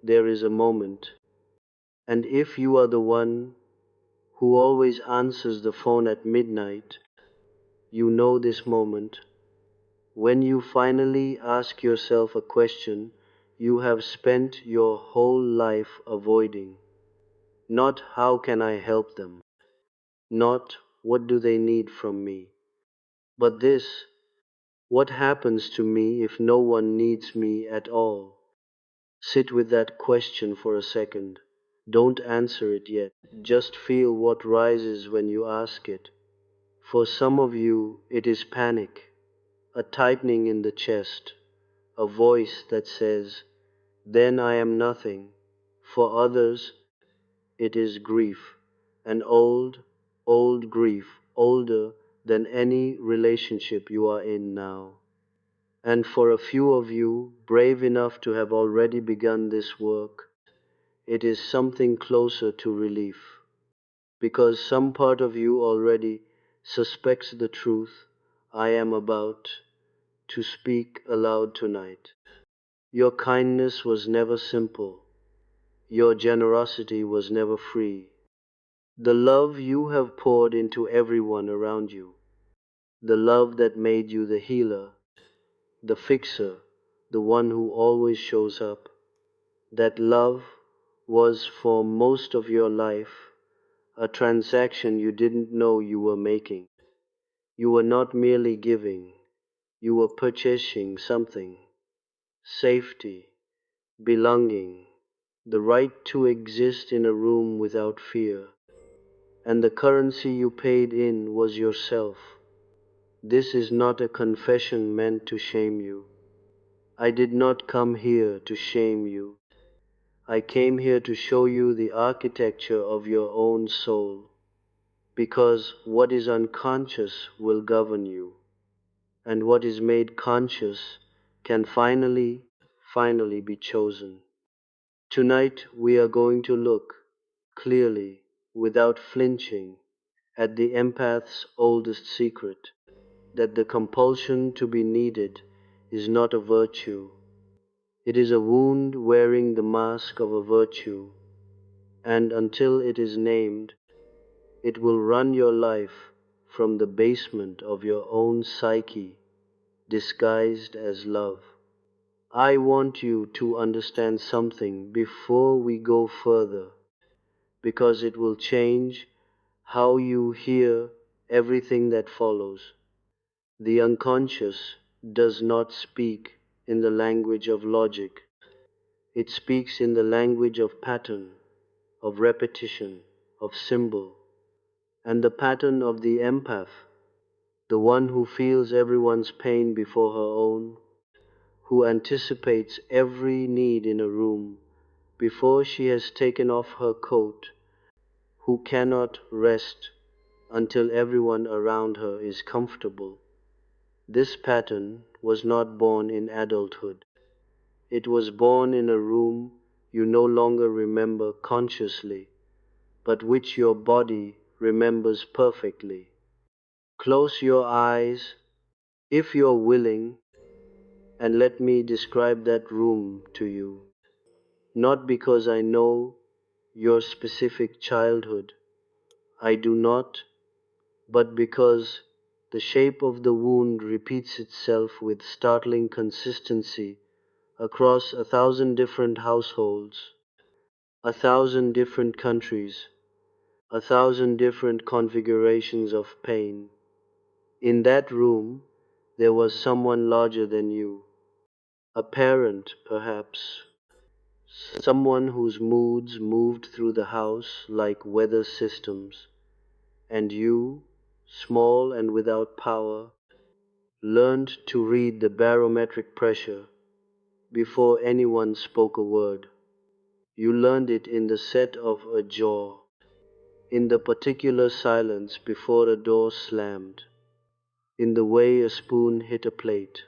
there is a moment. And if you are the one who always answers the phone at midnight, you know this moment. When you finally ask yourself a question you have spent your whole life avoiding. Not how can I help them? Not what do they need from me? But this, what happens to me if no one needs me at all? Sit with that question for a second. Don't answer it yet. Just feel what rises when you ask it. For some of you, it is panic, a tightening in the chest, a voice that says, then I am nothing. For others, it is grief, an old, old grief, older than any relationship you are in now. And for a few of you, brave enough to have already begun this work, it is something closer to relief. Because some part of you already suspects the truth I am about to speak aloud tonight. Your kindness was never simple. Your generosity was never free. The love you have poured into everyone around you, the love that made you the healer, the fixer, the one who always shows up, that love was for most of your life a transaction you didn't know you were making. You were not merely giving, you were purchasing something: safety, belonging, the right to exist in a room without fear. And the currency you paid in was yourself. This is not a confession meant to shame you. I did not come here to shame you. I came here to show you the architecture of your own soul, because what is unconscious will govern you, and what is made conscious can finally be chosen. Tonight we are going to look clearly, without flinching, at the empath's oldest secret, that the compulsion to be needed is not a virtue. It is a wound wearing the mask of a virtue, and until it is named, it will run your life from the basement of your own psyche, disguised as love. I want you to understand something before we go further, because it will change how you hear everything that follows. The unconscious does not speak in the language of logic. It speaks in the language of pattern, of repetition, of symbol. And the pattern of the empath, the one who feels everyone's pain before her own, who anticipates every need in a room before she has taken off her coat, who cannot rest until everyone around her is comfortable. This pattern was not born in adulthood. It was born in a room you no longer remember consciously, but which your body remembers perfectly. Close your eyes, if you're willing, and let me describe that room to you. Not because I know your specific childhood, I do not, but because the shape of the wound repeats itself with startling consistency across 1,000 different households, 1,000 different countries, 1,000 different configurations of pain. In that room, there was someone larger than you, a parent, perhaps, someone whose moods moved through the house like weather systems, and you, small and without power, learned to read the barometric pressure before anyone spoke a word. You learned it in the set of a jaw, in the particular silence before a door slammed, in the way a spoon hit a plate.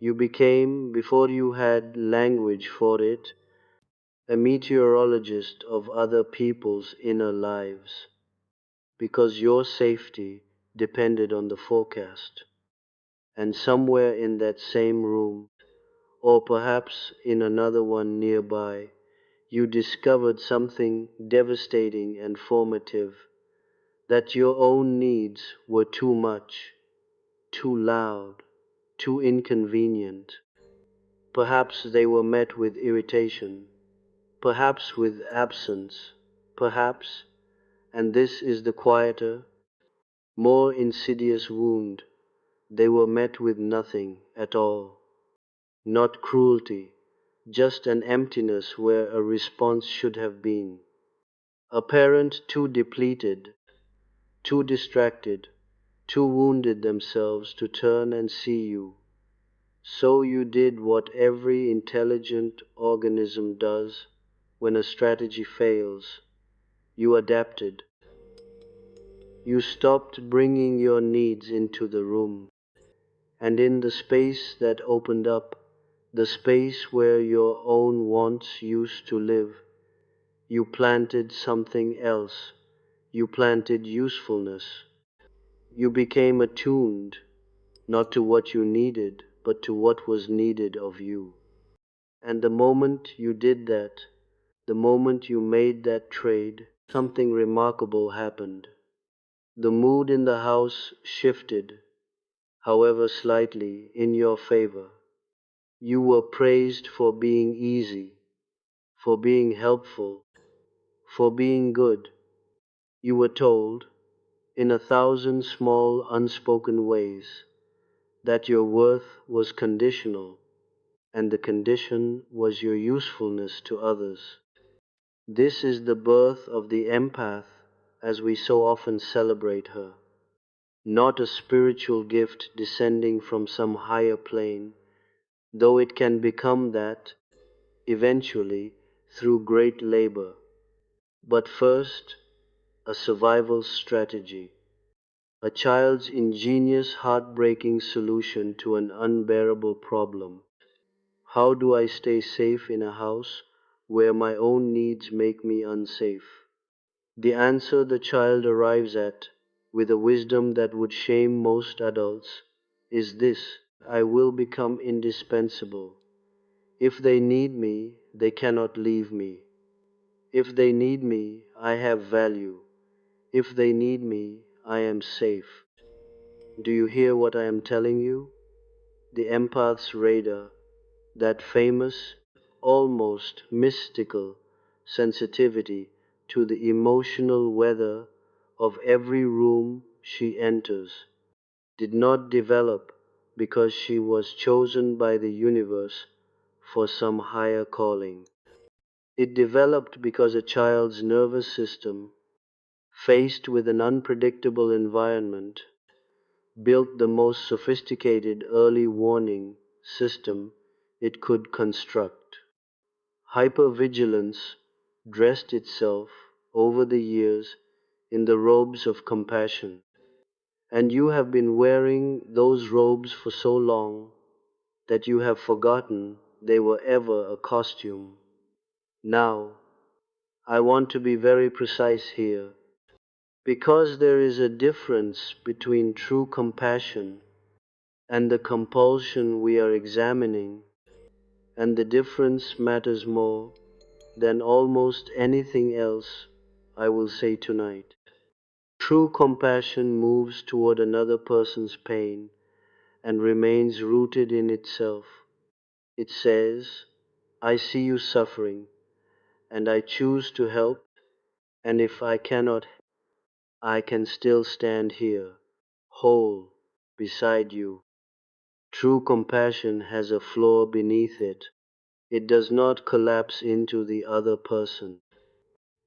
You became, before you had language for it, a meteorologist of other people's inner lives, because your safety depended on the forecast. And somewhere in that same room, or perhaps in another one nearby, you discovered something devastating and formative, that your own needs were too much, too loud, too inconvenient. Perhaps they were met with irritation, perhaps with absence, perhaps, and this is the quieter, more insidious wound, they were met with nothing at all. Not cruelty, just an emptiness where a response should have been. A parent too depleted, too distracted, too wounded themselves to turn and see you. So you did what every intelligent organism does when a strategy fails. You adapted. You stopped bringing your needs into the room, and in the space that opened up, the space where your own wants used to live, you planted something else. You planted usefulness. You became attuned, not to what you needed, but to what was needed of you. And the moment you did that, the moment you made that trade, something remarkable happened. The mood in the house shifted, however slightly, in your favor. You were praised for being easy, for being helpful, for being good. You were told, in a thousand small unspoken ways, that your worth was conditional, and the condition was your usefulness to others. This is the birth of the empath as we so often celebrate her. Not a spiritual gift descending from some higher plane, though it can become that eventually through great labor, but first a survival strategy, a child's ingenious, heartbreaking solution to an unbearable problem. How do I stay safe in a house where my own needs make me unsafe? The answer the child arrives at, with a wisdom that would shame most adults, is this: I will become indispensable. If they need me, they cannot leave me. If they need me, I have value. If they need me, I am safe. Do you hear what I am telling you? The empath's radar, that famous, almost mystical sensitivity to the emotional weather of every room she enters, did not develop because she was chosen by the universe for some higher calling. It developed because a child's nervous system, faced with an unpredictable environment, built the most sophisticated early warning system it could construct. Hypervigilance dressed itself over the years in the robes of compassion, and you have been wearing those robes for so long that you have forgotten they were ever a costume. Now, I want to be very precise here, because there is a difference between true compassion and the compulsion we are examining, and the difference matters more than almost anything else I will say tonight. True compassion moves toward another person's pain and remains rooted in itself. It says, I see you suffering, and I choose to help, and if I cannot, I can still stand here, whole, beside you. True compassion has a floor beneath it. It does not collapse into the other person.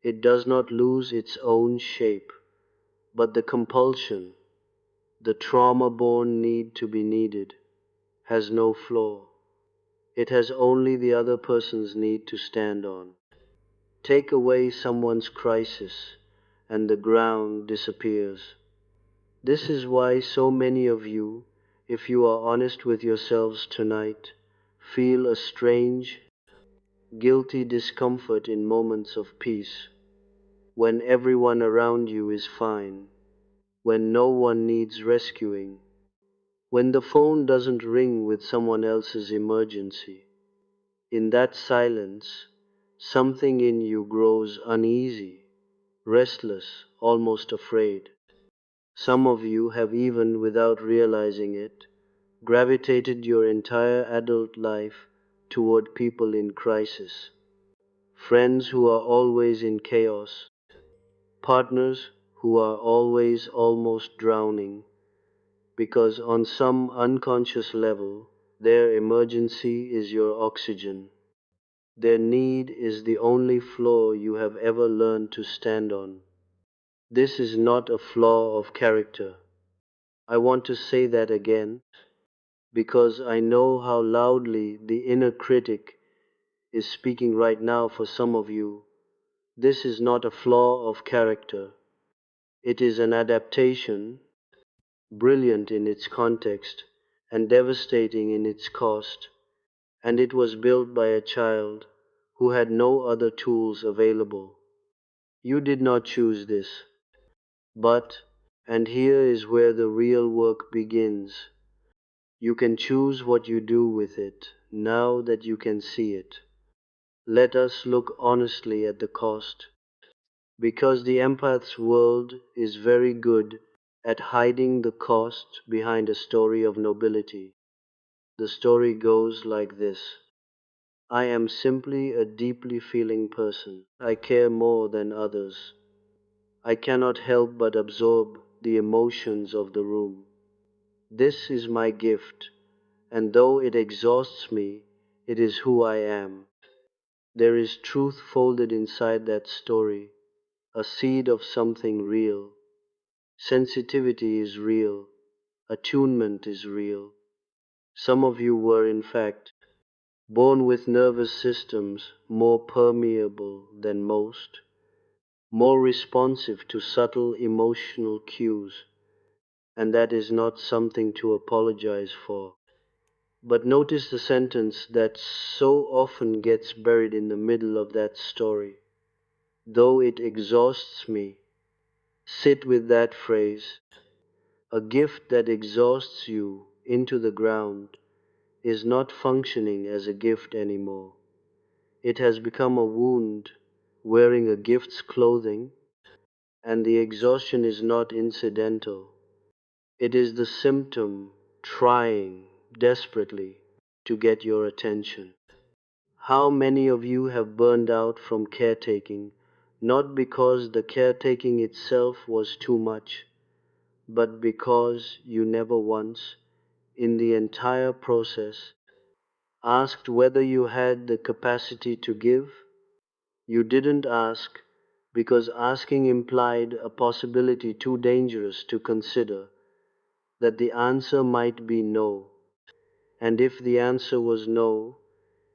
It does not lose its own shape, but the compulsion, the trauma-born need to be needed, has no floor. It has only the other person's need to stand on. Take away someone's crisis, and the ground disappears. This is why so many of you, if you are honest with yourselves tonight, feel a strange, guilty discomfort in moments of peace, when everyone around you is fine, when no one needs rescuing, when the phone doesn't ring with someone else's emergency. In that silence, Something in you grows uneasy, restless, almost afraid. Some of you have even, without realizing it, gravitated your entire adult life toward people in crisis, friends who are always in chaos, partners who are always almost drowning, because on some unconscious level, their emergency is your oxygen. Their need is the only floor you have ever learned to stand on. This is not a flaw of character. I want to say that again, because I know how loudly the inner critic is speaking right now for some of you. This is not a flaw of character. It is an adaptation, brilliant in its context and devastating in its cost, and it was built by a child who had no other tools available. You did not choose this, but, and here is where the real work begins, you can choose what you do with it now that you can see it. Let us look honestly at the cost, because the empath's world is very good at hiding the cost behind a story of nobility. The story goes like this. I am simply a deeply feeling person. I care more than others. I cannot help but absorb the emotions of the room. This is my gift, and though it exhausts me, it is who I am. There is truth folded inside that story, a seed of something real. Sensitivity is real. Attunement is real. Some of you were, in fact, born with nervous systems more permeable than most, more responsive to subtle emotional cues, and that is not something to apologize for. But notice the sentence that so often gets buried in the middle of that story. Though it exhausts me, sit with that phrase. A gift that exhausts you into the ground is not functioning as a gift anymore. It has become a wound wearing a gift's clothing, and the exhaustion is not incidental. It is the symptom trying desperately to get your attention. How many of you have burned out from caretaking, not because the caretaking itself was too much, but because you never once, in the entire process, asked whether you had the capacity to give? You didn't ask because asking implied a possibility too dangerous to consider, that the answer might be no. And if the answer was no,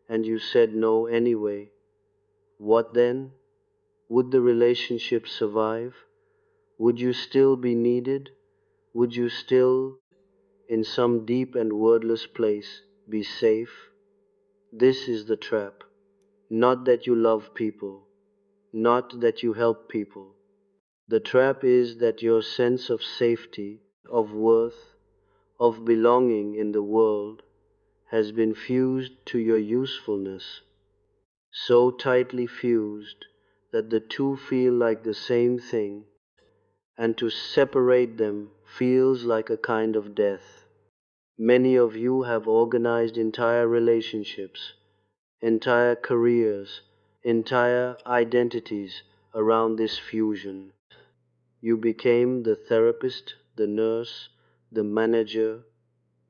and you said no anyway, what then? Would the relationship survive? Would you still be needed? Would you still, in some deep and wordless place, be safe? This is the trap. Not that you love people, not that you help people. The trap is that your sense of safety, of worth, of belonging in the world has been fused to your usefulness, so tightly fused that the two feel like the same thing, and to separate them feels like a kind of death. Many of you have organized entire relationships, entire careers, entire identities around this fusion. You became the therapist, the nurse, the manager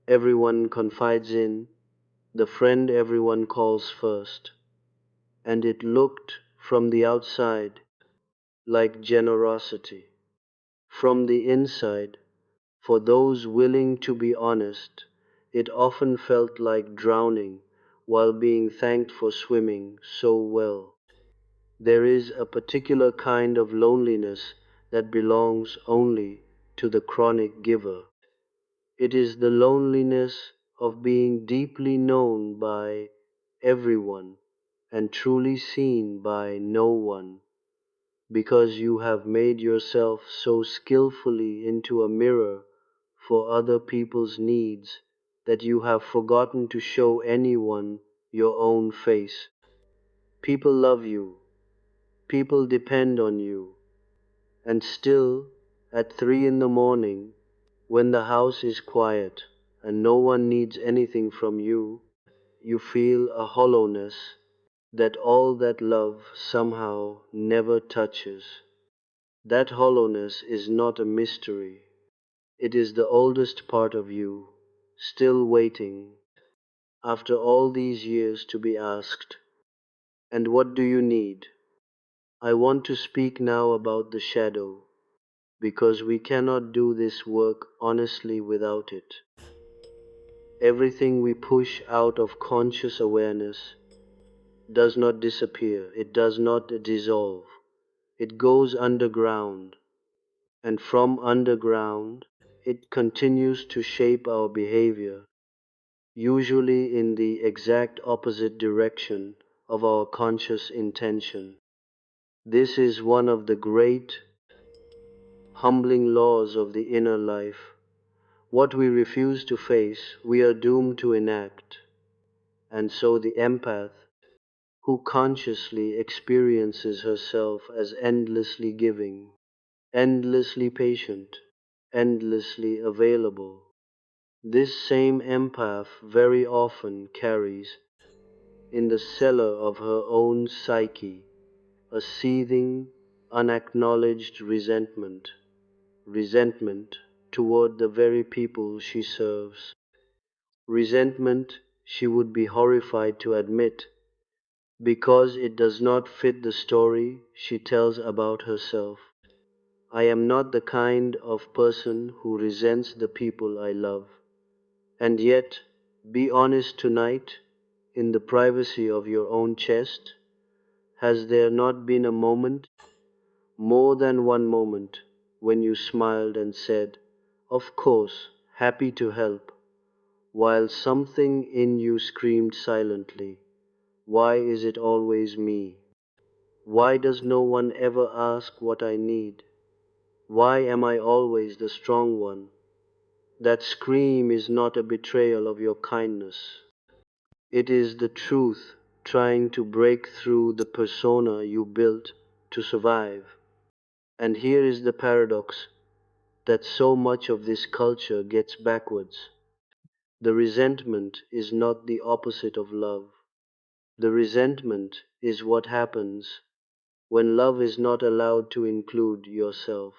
everyone confides in, the friend everyone calls first. And it looked from the outside like generosity. From the inside, for those willing to be honest, it often felt like drowning while being thanked for swimming so well. There is a particular kind of loneliness that belongs only to the chronic giver. It is the loneliness of being deeply known by everyone and truly seen by no one, because you have made yourself so skillfully into a mirror for other people's needs that you have forgotten to show anyone your own face. People love you, people depend on you, and still, at 3 in the morning, when the house is quiet and no one needs anything from you, you feel a hollowness that all that love somehow never touches. That hollowness is not a mystery. It is the oldest part of you, still waiting, after all these years, to be asked, and what do you need? I want to speak now about the shadow, because we cannot do this work honestly without it. Everything we push out of conscious awareness does not disappear, it does not dissolve. It goes underground, and from underground, it continues to shape our behavior, usually in the exact opposite direction of our conscious intention. This is one of the great, humbling laws of the inner life. What we refuse to face, we are doomed to enact. And so the empath, who consciously experiences herself as endlessly giving, endlessly patient, endlessly available, this same empath very often carries, in the cellar of her own psyche, a seething, unacknowledged resentment toward the very people she serves, resentment she would be horrified to admit because it does not fit the story she tells about herself. I am not the kind of person who resents the people I love. And yet, be honest tonight, in the privacy of your own chest, has there not been a moment, more than one moment, when you smiled and said, "Of course, happy to help," while something in you screamed silently, "Why is it always me? Why does no one ever ask what I need? Why am I always the strong one?" That scream is not a betrayal of your kindness. It is the truth trying to break through the persona you built to survive. And here is the paradox that so much of this culture gets backwards. The resentment is not the opposite of love. The resentment is what happens when love is not allowed to include yourself.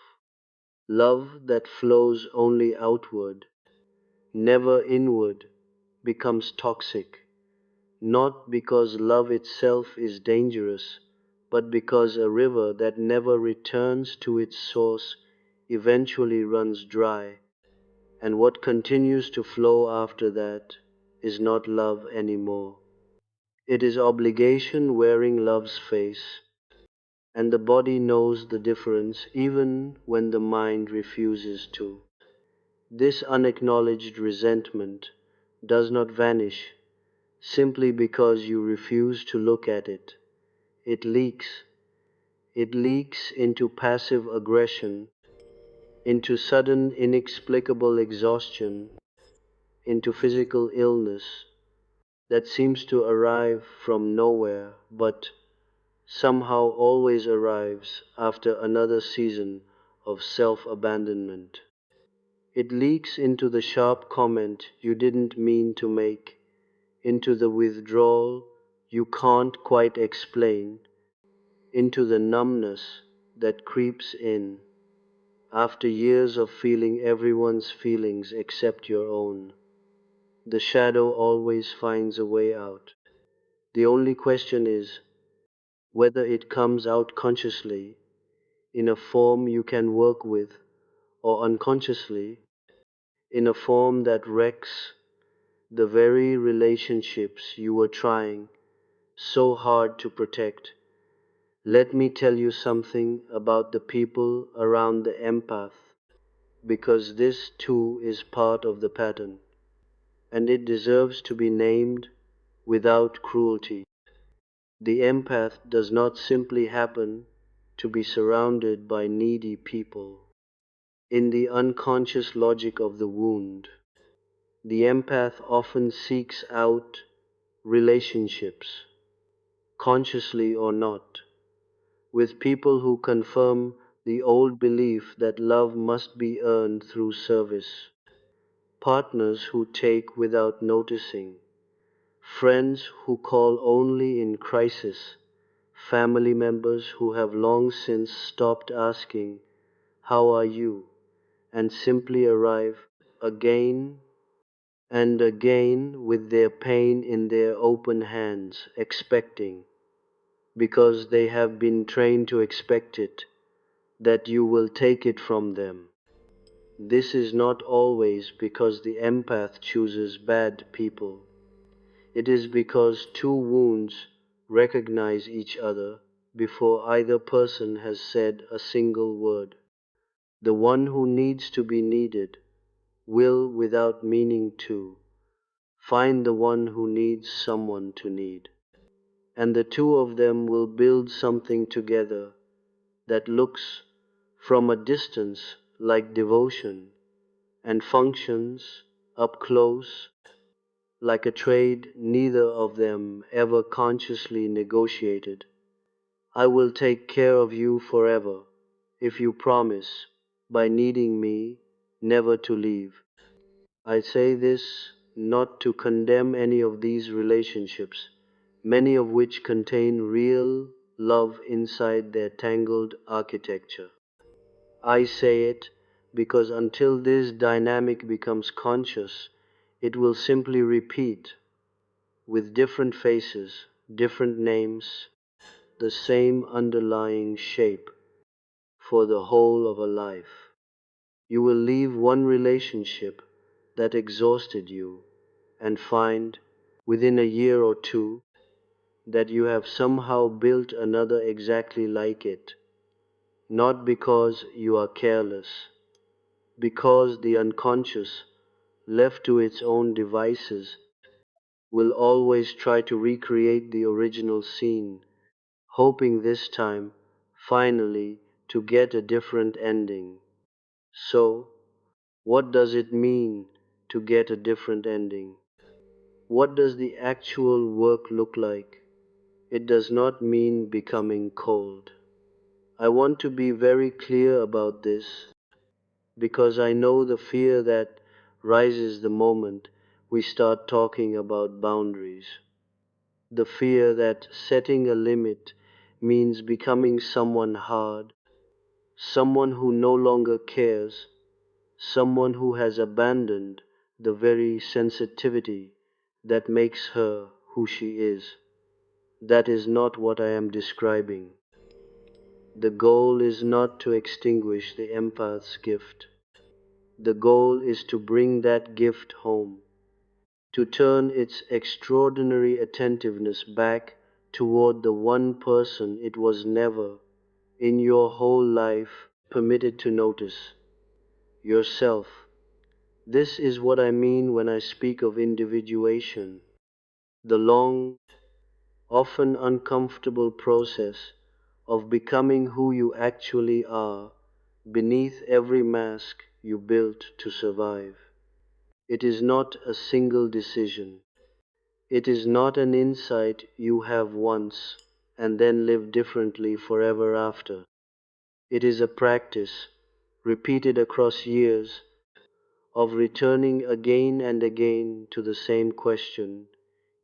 Love that flows only outward, never inward, becomes toxic, not because love itself is dangerous, but because a river that never returns to its source eventually runs dry, and what continues to flow after that is not love anymore. It is obligation wearing love's face, and the body knows the difference even when the mind refuses to. This unacknowledged resentment does not vanish simply because you refuse to look at it. It leaks. It leaks into passive aggression, into sudden inexplicable exhaustion, into physical illness that seems to arrive from nowhere but somehow always arrives after another season of self-abandonment. It leaks into the sharp comment you didn't mean to make, into the withdrawal you can't quite explain, into the numbness that creeps in after years of feeling everyone's feelings except your own. The shadow always finds a way out. The only question is whether it comes out consciously, in a form you can work with, or unconsciously, in a form that wrecks the very relationships you were trying so hard to protect. Let me tell you something about the people around the empath, because this too is part of the pattern, and it deserves to be named without cruelty. The empath does not simply happen to be surrounded by needy people. In the unconscious logic of the wound, the empath often seeks out relationships, consciously or not, with people who confirm the old belief that love must be earned through service, partners who take without noticing, friends who call only in crisis, family members who have long since stopped asking, "How are you?" and simply arrive again and again with their pain in their open hands, expecting, because they have been trained to expect it, that you will take it from them. This is not always because the empath chooses bad people. It is because two wounds recognize each other before either person has said a single word. The one who needs to be needed will, without meaning to, find the one who needs someone to need. And the two of them will build something together that looks from a distance like devotion and functions up close like a trade neither of them ever consciously negotiated. "I will take care of you forever if you promise, by needing me, never to leave." I say this not to condemn any of these relationships, many of which contain real love inside their tangled architecture. I say it because until this dynamic becomes conscious, it will simply repeat with different faces, different names, the same underlying shape for the whole of a life. You will leave one relationship that exhausted you and find, within a year or two, that you have somehow built another exactly like it, not because you are careless, because the unconscious, left to its own devices, will always try to recreate the original scene, hoping this time, finally, to get a different ending. So, what does it mean to get a different ending? What does the actual work look like? It does not mean becoming cold. I want to be very clear about this because I know the fear that rises the moment we start talking about boundaries. The fear that setting a limit means becoming someone hard, someone who no longer cares, someone who has abandoned the very sensitivity that makes her who she is. That is not what I am describing. The goal is not to extinguish the empath's gift. The goal is to bring that gift home, to turn its extraordinary attentiveness back toward the one person it was never, in your whole life, permitted to notice: yourself. This is what I mean when I speak of individuation, the long, often uncomfortable process of becoming who you actually are beneath every mask you built to survive. It is not a single decision. It is not an insight you have once and then live differently forever after. It is a practice, repeated across years, of returning again and again to the same question,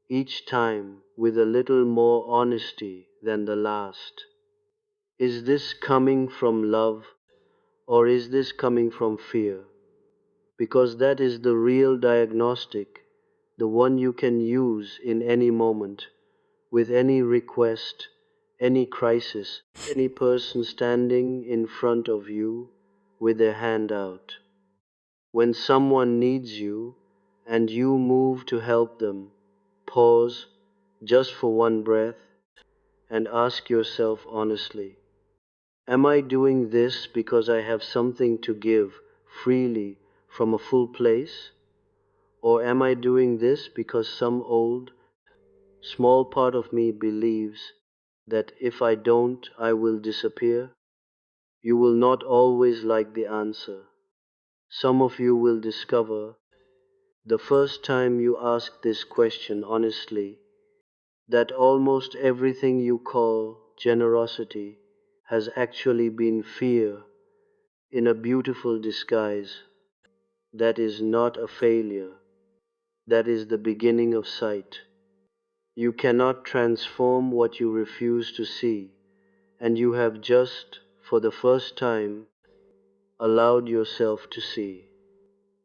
each time with a little more honesty than the last. Is this coming from love, or is this coming from fear? Because that is the real diagnostic, the one you can use in any moment, with any request, any crisis, any person standing in front of you with their hand out. When someone needs you and you move to help them, pause just for one breath and ask yourself honestly, am I doing this because I have something to give freely from a full place? Or am I doing this because some old, small part of me believes that if I don't, I will disappear? You will not always like the answer. Some of you will discover the first time you ask this question honestly, that almost everything you call generosity has actually been fear in a beautiful disguise. That is not a failure, that is the beginning of sight. You cannot transform what you refuse to see, and you have just, for the first time, allowed yourself to see.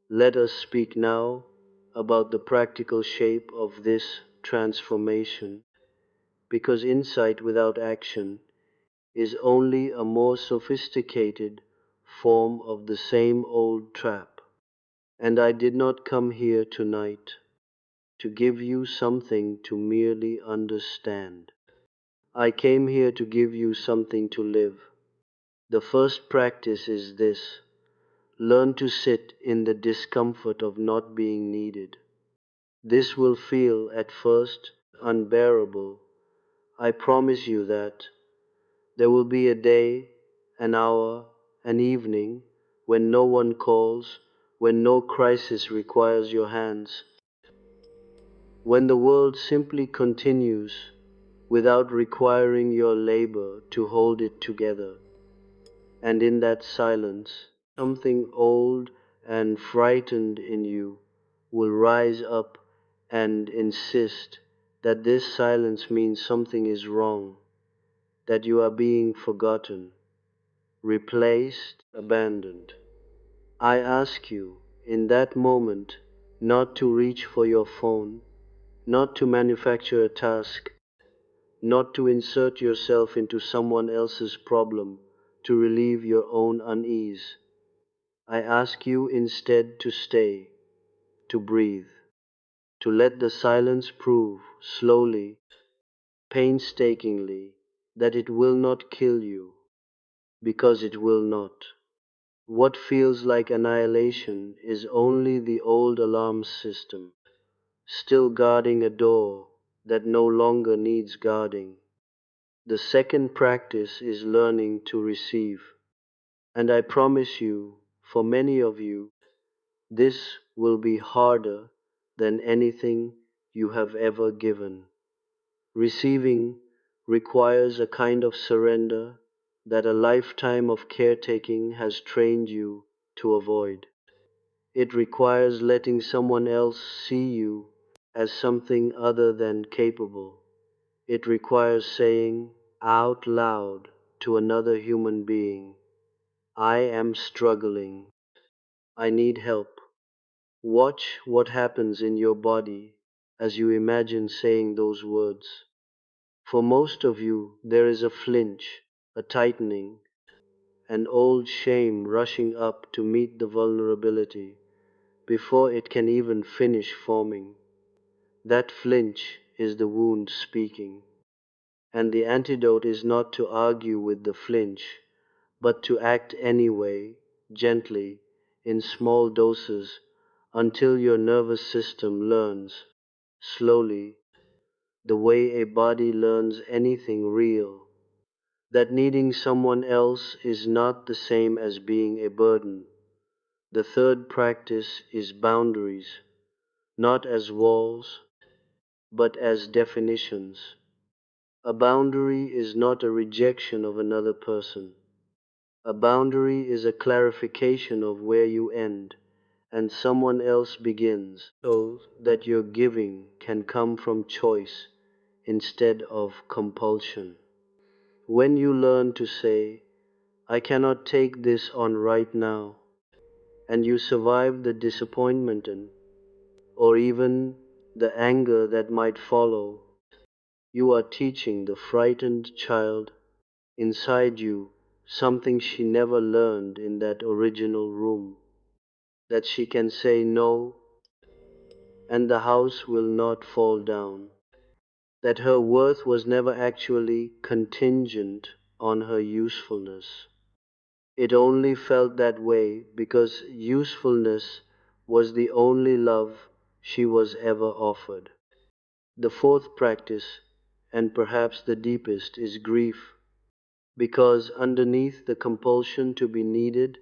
Let us speak now about the practical shape of this transformation, because insight without action is only a more sophisticated form of the same old trap. And I did not come here tonight to give you something to merely understand. I came here to give you something to live. The first practice is this: learn to sit in the discomfort of not being needed. This will feel at first unbearable. I promise you that. There will be a day, an hour, an evening when no one calls, when no crisis requires your hands, when the world simply continues without requiring your labor to hold it together. And in that silence, something old and frightened in you will rise up and insist that this silence means something is wrong, that you are being forgotten, replaced, abandoned. I ask you, in that moment, not to reach for your phone, not to manufacture a task, not to insert yourself into someone else's problem to relieve your own unease. I ask you instead to stay, to breathe, to let the silence prove, slowly, painstakingly, that it will not kill you, because it will not. What feels like annihilation is only the old alarm system, still guarding a door that no longer needs guarding. The second practice is learning to receive. And I promise you, for many of you, this will be harder than anything you have ever given. Receiving requires a kind of surrender that a lifetime of caretaking has trained you to avoid. It requires letting someone else see you as something other than capable. It requires saying out loud to another human being, I am struggling. I need help. Watch what happens in your body as you imagine saying those words. For most of you, there is a flinch, a tightening, an old shame rushing up to meet the vulnerability before it can even finish forming. That flinch is the wound speaking. And the antidote is not to argue with the flinch, but to act anyway, gently, in small doses, until your nervous system learns, slowly, the way a body learns anything real, that needing someone else is not the same as being a burden. The third practice is boundaries, not as walls, but as definitions. A boundary is not a rejection of another person. A boundary is a clarification of where you end and someone else begins, so that your giving can come from choice instead of compulsion. When you learn to say, I cannot take this on right now, and you survive the disappointment or even the anger that might follow, you are teaching the frightened child inside you something she never learned in that original room, that she can say no and the house will not fall down, that her worth was never actually contingent on her usefulness. It only felt that way because usefulness was the only love she was ever offered. The fourth practice, and perhaps the deepest, is grief, because underneath the compulsion to be needed,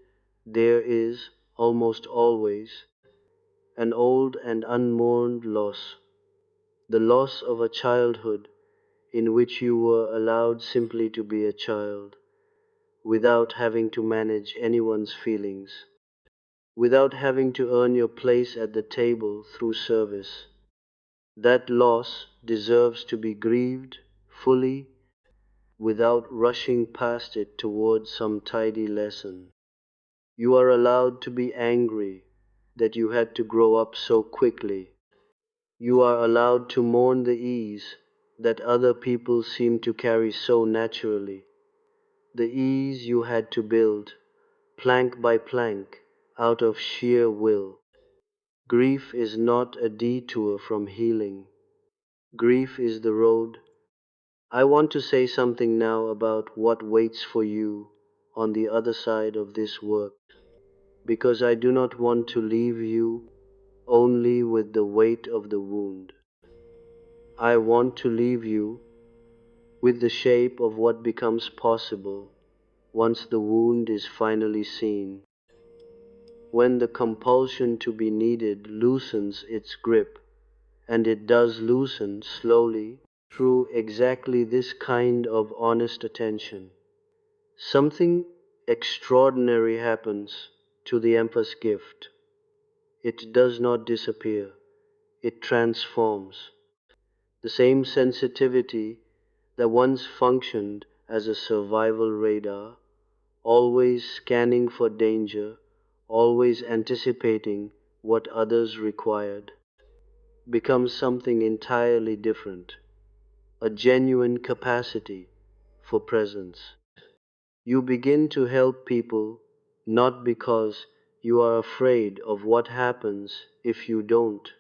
there is, almost always, an old and unmourned loss. the loss of a childhood in which you were allowed simply to be a child, without having to manage anyone's feelings, without having to earn your place at the table through service. That loss deserves to be grieved fully without rushing past it towards some tidy lesson. You are allowed to be angry that you had to grow up so quickly. You are allowed to mourn the ease that other people seem to carry so naturally, the ease you had to build, plank by plank, out of sheer will. Grief is not a detour from healing. Grief is the road. I want to say something now about what waits for you on the other side of this work, because I do not want to leave you only with the weight of the wound. I want to leave you with the shape of what becomes possible once the wound is finally seen, when the compulsion to be needed loosens its grip, and it does loosen slowly through exactly this kind of honest attention. Something extraordinary happens to the empath's gift. It does not disappear, it transforms. The same sensitivity that once functioned as a survival radar, always scanning for danger, always anticipating what others required, becomes something entirely different, a genuine capacity for presence. You begin to help people not because you are afraid of what happens if you don't,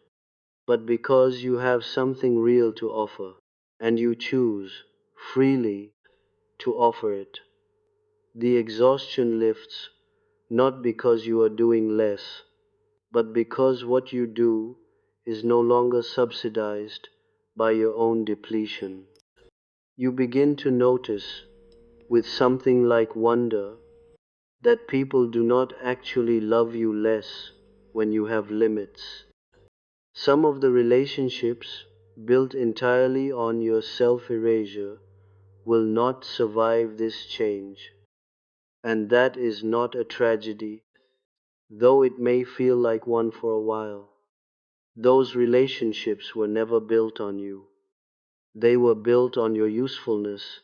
but because you have something real to offer, and you choose freely to offer it. The exhaustion lifts not because you are doing less, but because what you do is no longer subsidized by your own depletion. You begin to notice, with something like wonder, that people do not actually love you less when you have limits. Some of the relationships built entirely on your self erasure will not survive this change, and that is not a tragedy, though it may feel like one for a while. Those relationships were never built on you, they were built on your usefulness,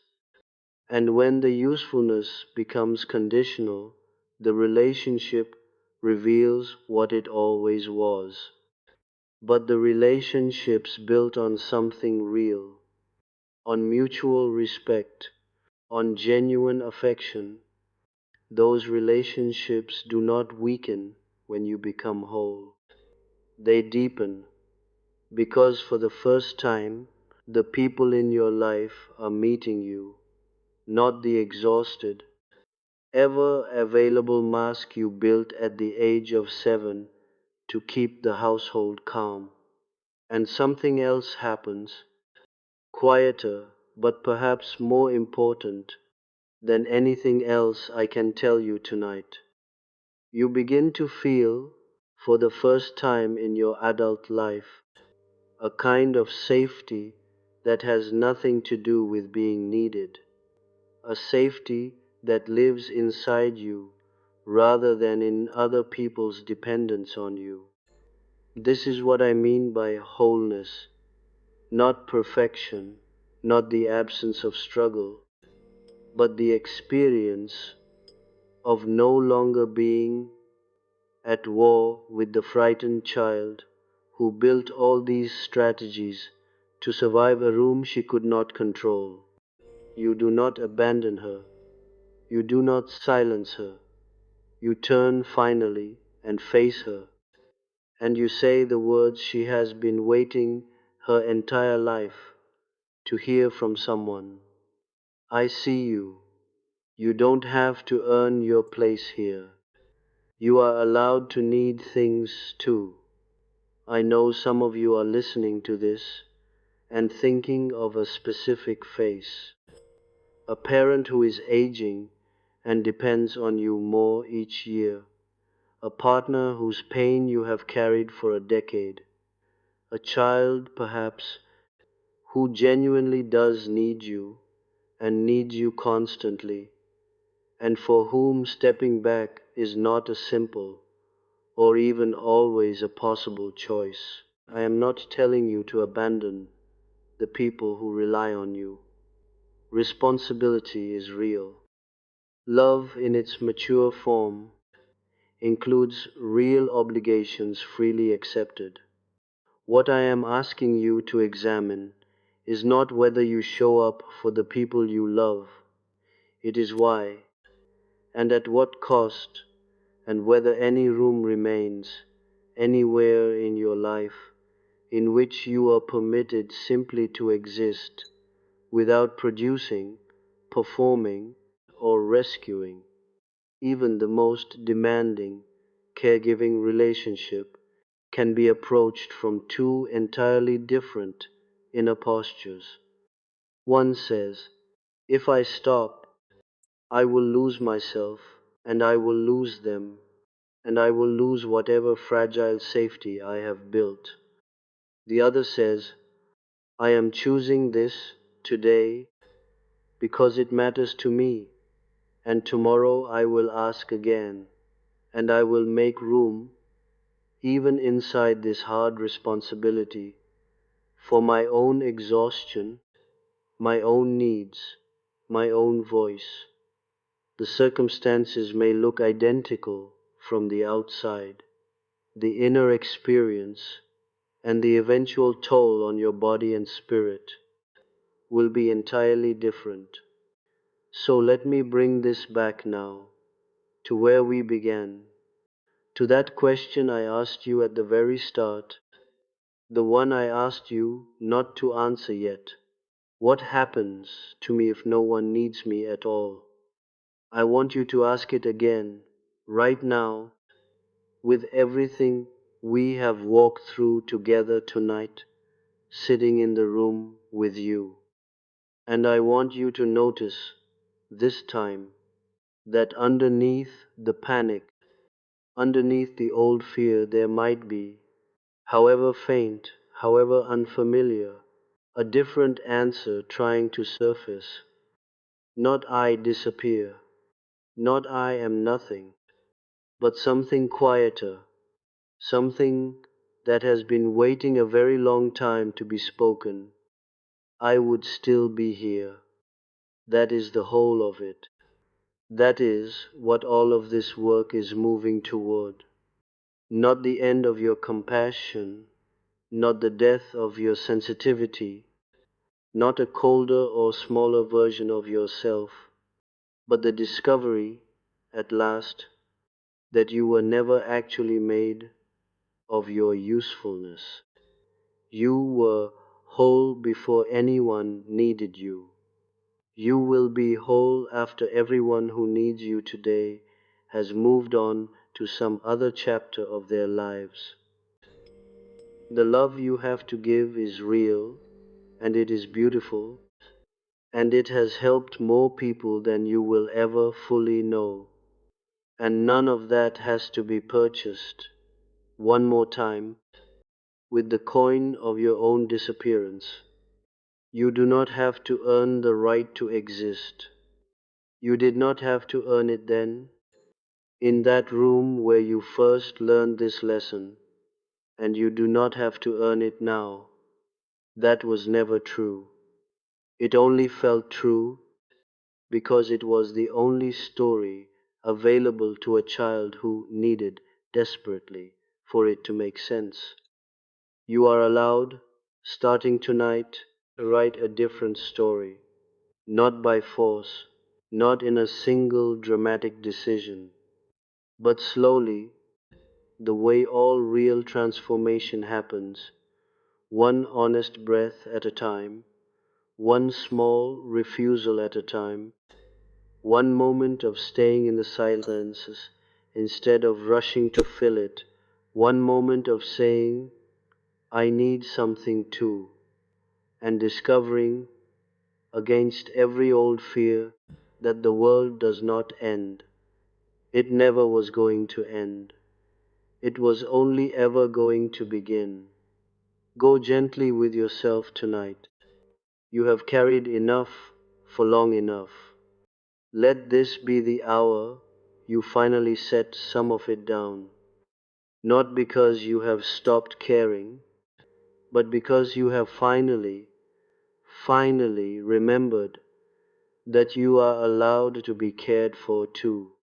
and when the usefulness becomes conditional, the relationship reveals what it always was. But the relationships built on something real, on mutual respect, on genuine affection, those relationships do not weaken when you become whole. They deepen because for the first time, the people in your life are meeting you, not the exhausted, ever available mask you built at the age of 7 to keep the household calm. And something else happens, quieter but perhaps more important than anything else I can tell you tonight. You begin to feel, for the first time in your adult life, a kind of safety that has nothing to do with being needed, a safety that lives inside you rather than in other people's dependence on you. This is what I mean by wholeness, not perfection, not the absence of struggle, but the experience of no longer being at war with the frightened child who built all these strategies to survive a room she could not control. You do not abandon her. You do not silence her. You turn finally and face her, and you say the words she has been waiting her entire life to hear from someone. I see you. You don't have to earn your place here. You are allowed to need things too. I know some of you are listening to this and thinking of a specific face. A parent who is aging and depends on you more each year. A partner whose pain you have carried for a decade. A child, perhaps, who genuinely does need you and needs you constantly, and for whom stepping back is not a simple or even always a possible choice. I am not telling you to abandon the people who rely on you. Responsibility is real. Love in its mature form includes real obligations freely accepted. What I am asking you to examine is not whether you show up for the people you love, it is why, and at what cost, and whether any room remains anywhere in your life in which you are permitted simply to exist without producing, performing, or rescuing. Even the most demanding caregiving relationship can be approached from two entirely different inner postures. One says, if I stop, I will lose myself, and I will lose them, and I will lose whatever fragile safety I have built. The other says, I am choosing this today because it matters to me, and tomorrow I will ask again, and I will make room, even inside this hard responsibility, for my own exhaustion, my own needs, my own voice. The circumstances may look identical from the outside. The inner experience and the eventual toll on your body and spirit will be entirely different. So let me bring this back now to where we began, to that question I asked you at the very start, the one I asked you not to answer yet. What happens to me if no one needs me at all? I want you to ask it again, right now, with everything we have walked through together tonight, sitting in the room with you. And I want you to notice, this time, that underneath the panic, underneath the old fear, there might be, however faint, however unfamiliar, a different answer trying to surface. Not I disappear, not I am nothing, but something quieter, something that has been waiting a very long time to be spoken. I would still be here. That is the whole of it. That is what all of this work is moving toward. Not the end of your compassion, not the death of your sensitivity, not a colder or smaller version of yourself, but the discovery, at last, that you were never actually made of your usefulness. You were whole before anyone needed you. You will be whole after everyone who needs you today has moved on to some other chapter of their lives. The love you have to give is real, and it is beautiful, and it has helped more people than you will ever fully know. And none of that has to be purchased, one more time, with the coin of your own disappearance. You do not have to earn the right to exist. You did not have to earn it then, in that room where you first learned this lesson, and you do not have to earn it now. That was never true. It only felt true because it was the only story available to a child who needed desperately for it to make sense. You are allowed, starting tonight, to write a different story, not by force, not in a single dramatic decision, but slowly, the way all real transformation happens, one honest breath at a time, one small refusal at a time, one moment of staying in the silences instead of rushing to fill it, one moment of saying, I need something too, and discovering, against every old fear, that the world does not end. It never was going to end. It was only ever going to begin. Go gently with yourself tonight. You have carried enough for long enough. Let this be the hour you finally set some of it down. Not because you have stopped caring, but because you have finally remembered that you are allowed to be cared for too.